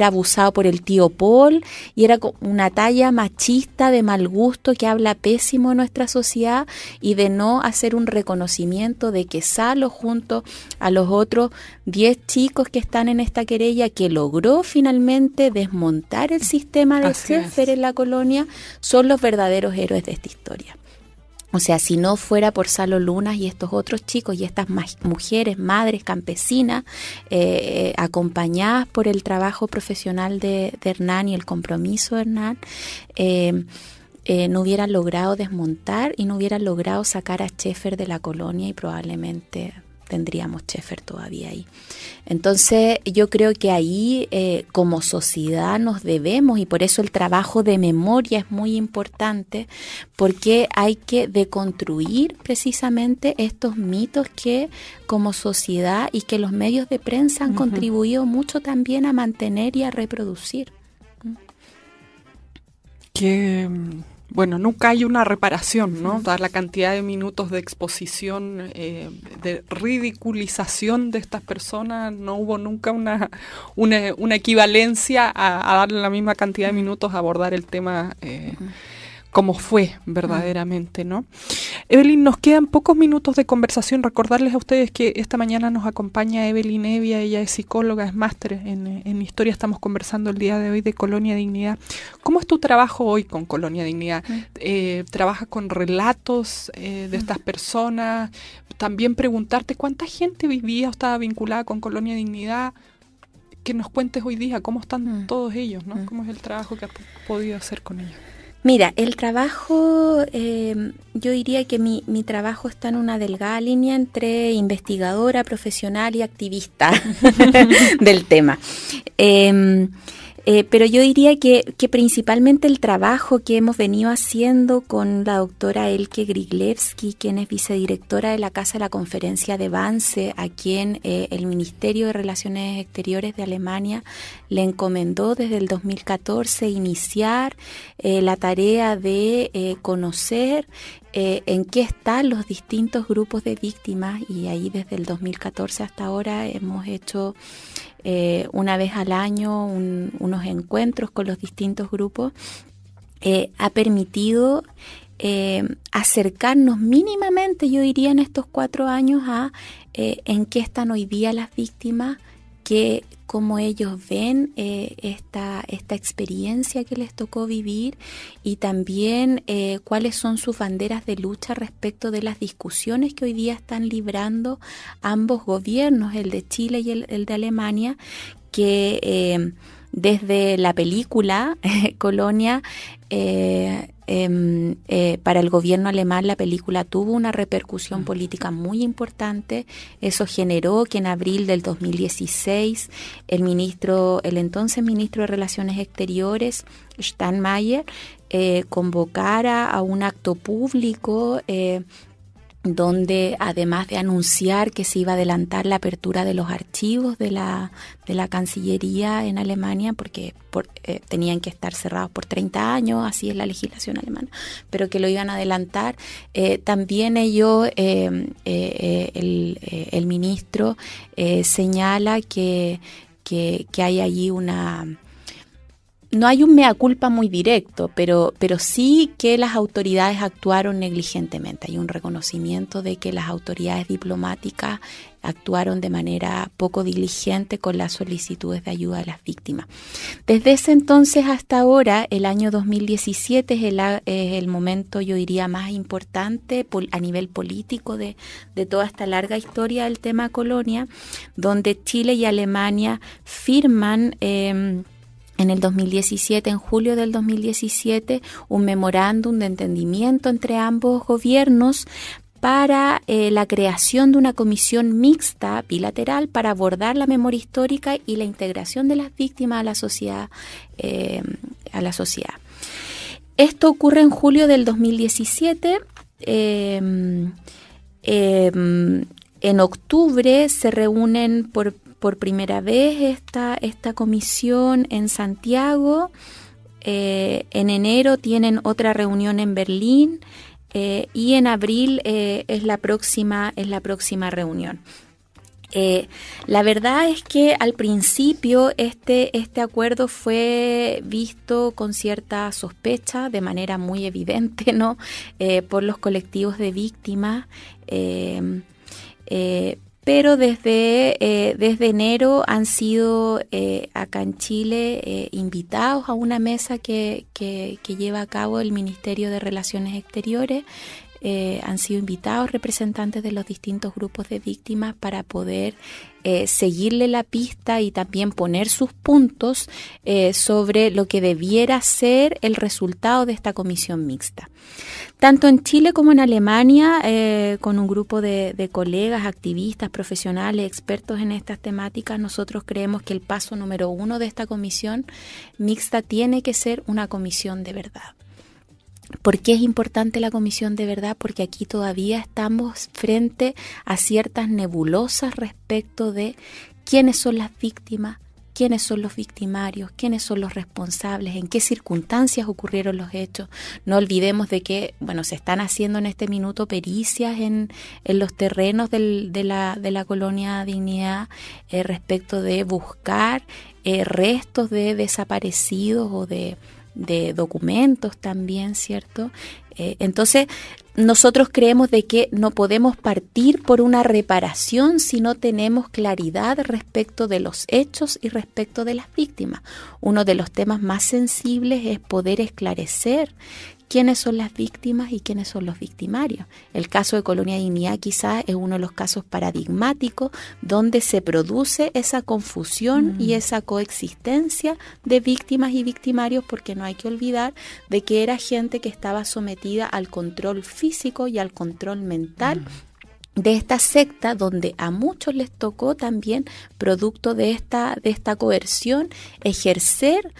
abusado por el tío Paul y era una talla machista de mal gusto que habla pésimo de nuestra sociedad y de no hacer un reconocimiento de que Salo, junto a los otros 10 chicos que están en esta querella, que logró finalmente desmontar el sistema de Schaeffer en la colonia, son los verdaderos héroes de esta historia. O sea, si no fuera por Salo Lunas y estos otros chicos y estas mujeres, madres, campesinas, acompañadas por el trabajo profesional de Hernán y el compromiso de Hernán, no hubieran logrado desmontar y no hubieran logrado sacar a Schaeffer de la colonia y probablemente tendríamos Schaeffer todavía ahí. Entonces yo creo que ahí como sociedad nos debemos, y por eso el trabajo de memoria es muy importante, porque hay que deconstruir precisamente estos mitos que como sociedad y que los medios de prensa han contribuido mucho también a mantener y a reproducir. Que... Bueno, nunca hay una reparación, ¿no? Dar la cantidad de minutos de exposición, de ridiculización de estas personas, no hubo nunca una equivalencia a darle la misma cantidad de minutos a abordar el tema como fue verdaderamente, ¿no? Evelyn, nos quedan pocos minutos de conversación. Recordarles a ustedes que esta mañana nos acompaña Evelyn Evia, ella es psicóloga, es máster en historia. Estamos conversando el día de hoy de Colonia Dignidad. ¿Cómo es tu trabajo hoy con Colonia Dignidad? ¿Trabajas con relatos de estas personas? También preguntarte cuánta gente vivía o estaba vinculada con Colonia Dignidad. Que nos cuentes hoy día cómo están todos ellos, ¿no? ¿Cómo es el trabajo que has podido hacer con ellos? Mira, el trabajo, yo diría que mi trabajo está en una delgada línea entre investigadora, profesional y activista del tema. Pero yo diría que principalmente el trabajo que hemos venido haciendo con la doctora Elke Griglewski, quien es vicedirectora de la Casa de la Conferencia de Wannsee, a quien el Ministerio de Relaciones Exteriores de Alemania le encomendó desde el 2014 iniciar la tarea de conocer en qué están los distintos grupos de víctimas, y ahí desde el 2014 hasta ahora hemos hecho una vez al año unos encuentros con los distintos grupos. Ha permitido acercarnos mínimamente, yo diría en estos 4 años, a en qué están hoy día las víctimas, cómo ellos ven esta experiencia que les tocó vivir y también cuáles son sus banderas de lucha respecto de las discusiones que hoy día están librando ambos gobiernos, el de Chile y el de Alemania, que desde la película Colonia, para el gobierno alemán la película tuvo una repercusión política muy importante. Eso generó que en abril del 2016 el entonces ministro de Relaciones Exteriores, Steinmeier, convocara a un acto público donde, además de anunciar que se iba a adelantar la apertura de los archivos de la Cancillería en Alemania, porque tenían que estar cerrados por 30 años, así es la legislación alemana, pero que lo iban a adelantar. También ellos, el ministro señala que hay allí no hay un mea culpa muy directo, pero sí que las autoridades actuaron negligentemente. Hay un reconocimiento de que las autoridades diplomáticas actuaron de manera poco diligente con las solicitudes de ayuda a las víctimas. Desde ese entonces hasta ahora, el año 2017 es el momento, yo diría, más importante a nivel político de toda esta larga historia del tema Colonia, donde Chile y Alemania firman en el 2017, en julio del 2017, un memorándum de entendimiento entre ambos gobiernos para la creación de una comisión mixta bilateral para abordar la memoria histórica y la integración de las víctimas a la sociedad. Esto ocurre en julio del 2017. En octubre se reúnen por primera vez esta comisión en Santiago. En enero tienen otra reunión en Berlín y en abril es la próxima reunión. La verdad es que al principio este acuerdo fue visto con cierta sospecha, de manera muy evidente, ¿no? Por los colectivos de víctimas. Pero desde enero han sido acá en Chile invitados a una mesa que lleva a cabo el Ministerio de Relaciones Exteriores. Han sido invitados representantes de los distintos grupos de víctimas para poder seguirle la pista y también poner sus puntos sobre lo que debiera ser el resultado de esta comisión mixta. Tanto en Chile como en Alemania, con un grupo de colegas, activistas, profesionales, expertos en estas temáticas, nosotros creemos que el paso número 1 de esta comisión mixta tiene que ser una comisión de verdad. ¿Por qué es importante la comisión de verdad? Porque aquí todavía estamos frente a ciertas nebulosas respecto de quiénes son las víctimas, quiénes son los victimarios, quiénes son los responsables, en qué circunstancias ocurrieron los hechos. No olvidemos de que, se están haciendo en este minuto pericias en los terrenos de la colonia Dignidad respecto de buscar restos de desaparecidos o de documentos también, ¿cierto? Entonces, nosotros creemos de que no podemos partir por una reparación si no tenemos claridad respecto de los hechos y respecto de las víctimas. Uno de los temas más sensibles es poder esclarecer quiénes son las víctimas y quiénes son los victimarios. El caso de Colonia Dignidad quizás es uno de los casos paradigmáticos donde se produce esa confusión y esa coexistencia de víctimas y victimarios, porque no hay que olvidar de que era gente que estaba sometida al control físico y al control mental de esta secta, donde a muchos les tocó también, producto de esta coerción, ejercer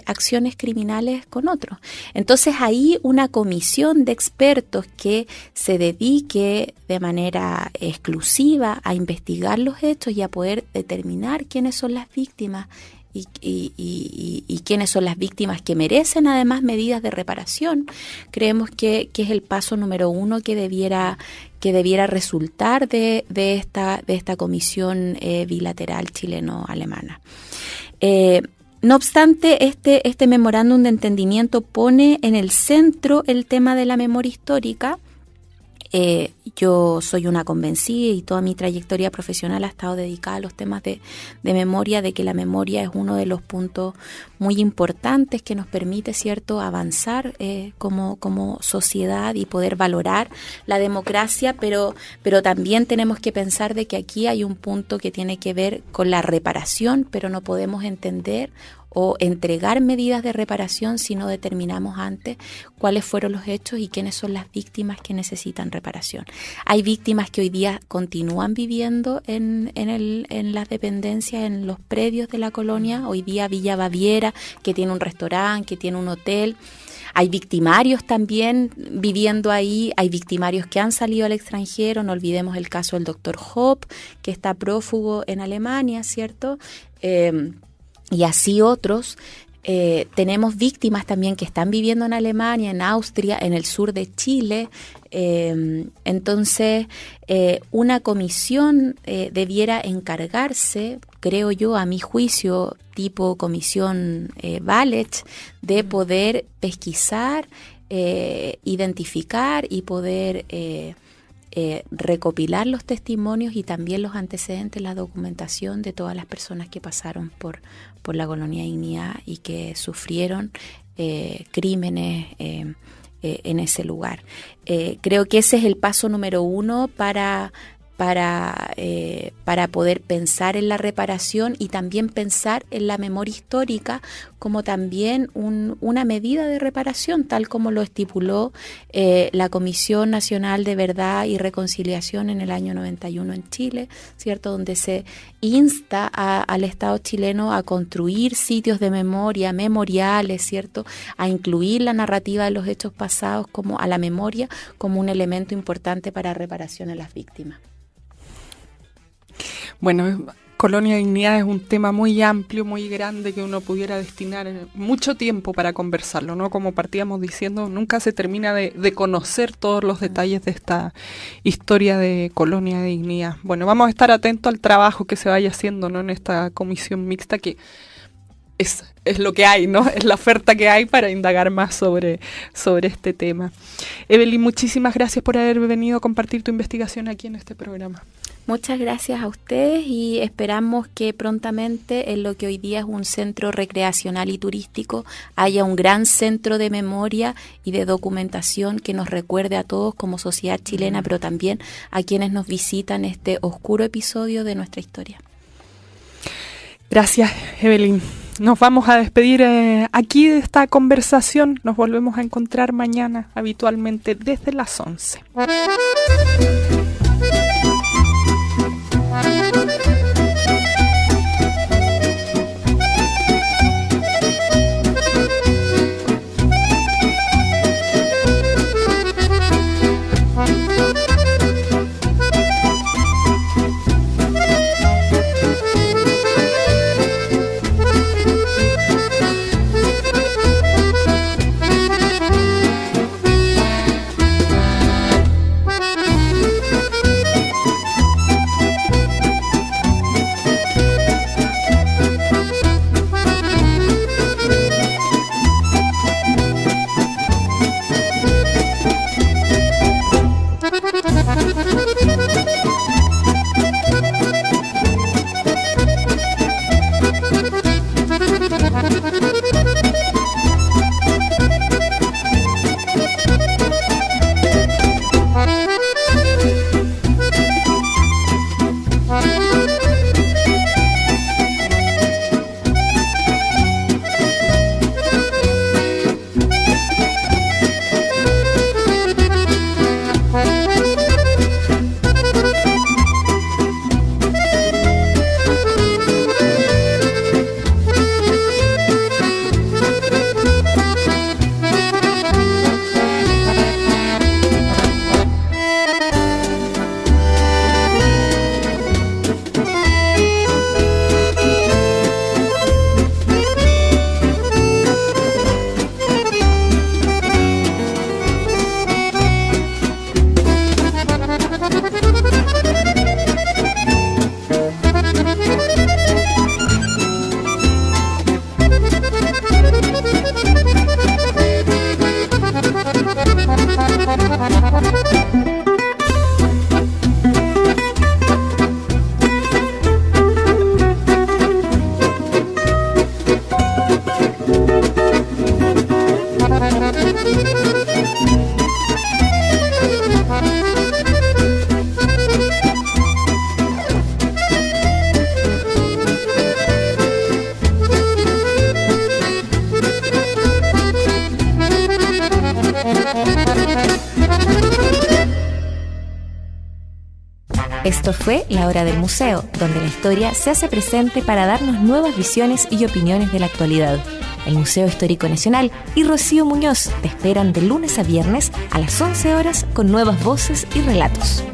acciones criminales con otros. Entonces ahí una comisión de expertos que se dedique de manera exclusiva a investigar los hechos y a poder determinar quiénes son las víctimas y quiénes son las víctimas que merecen además medidas de reparación, creemos que es el paso número 1 que debiera resultar de esta comisión bilateral chileno-alemana. No obstante, este memorándum de entendimiento pone en el centro el tema de la memoria histórica Yo soy una convencida y toda mi trayectoria profesional ha estado dedicada a los temas de memoria, de que la memoria es uno de los puntos muy importantes que nos permite, ¿cierto?, avanzar como sociedad y poder valorar la democracia, pero también tenemos que pensar de que aquí hay un punto que tiene que ver con la reparación, pero no podemos entender o entregar medidas de reparación si no determinamos antes cuáles fueron los hechos y quiénes son las víctimas que necesitan reparación. Hay víctimas que hoy día continúan viviendo en las dependencias, en los predios de la colonia. Hoy día Villa Baviera, que tiene un restaurante, que tiene un hotel. Hay victimarios también viviendo ahí, hay victimarios que han salido al extranjero, no olvidemos el caso del doctor Hopp, que está prófugo en Alemania, ¿cierto?, y así otros. Tenemos víctimas también que están viviendo en Alemania, en Austria, en el sur de Chile. Entonces, una comisión debiera encargarse, creo yo, a mi juicio, tipo comisión Valech, de poder pesquisar, identificar y poder recopilar los testimonios y también los antecedentes, la documentación de todas las personas que pasaron por la colonia Dignidad y que sufrieron crímenes en ese lugar. Creo que ese es el paso número 1 para poder pensar en la reparación y también pensar en la memoria histórica como también una medida de reparación, tal como lo estipuló la Comisión Nacional de Verdad y Reconciliación en el año 91 en Chile, ¿cierto?, donde se insta al Estado chileno a construir sitios de memoria, memoriales, ¿cierto?, a incluir la narrativa de los hechos pasados como a la memoria como un elemento importante para reparación a las víctimas. Bueno, Colonia Dignidad es un tema muy amplio, muy grande, que uno pudiera destinar mucho tiempo para conversarlo, ¿no? Como partíamos diciendo, nunca se termina de conocer todos los detalles de esta historia de Colonia Dignidad. Bueno, vamos a estar atentos al trabajo que se vaya haciendo, ¿no?, en esta comisión mixta, que es lo que hay, ¿no? Es la oferta que hay para indagar más sobre este tema. Evelyn, muchísimas gracias por haber venido a compartir tu investigación aquí en este programa. Muchas gracias a ustedes y esperamos que prontamente en lo que hoy día es un centro recreacional y turístico haya un gran centro de memoria y de documentación que nos recuerde a todos como sociedad chilena, pero también a quienes nos visitan este oscuro episodio de nuestra historia. Gracias, Evelyn. Nos vamos a despedir aquí de esta conversación. Nos volvemos a encontrar mañana, habitualmente desde las 11. Esto fue La Hora del Museo, donde la historia se hace presente para darnos nuevas visiones y opiniones de la actualidad. El Museo Histórico Nacional y Rocío Muñoz te esperan de lunes a viernes a las 11 horas con nuevas voces y relatos.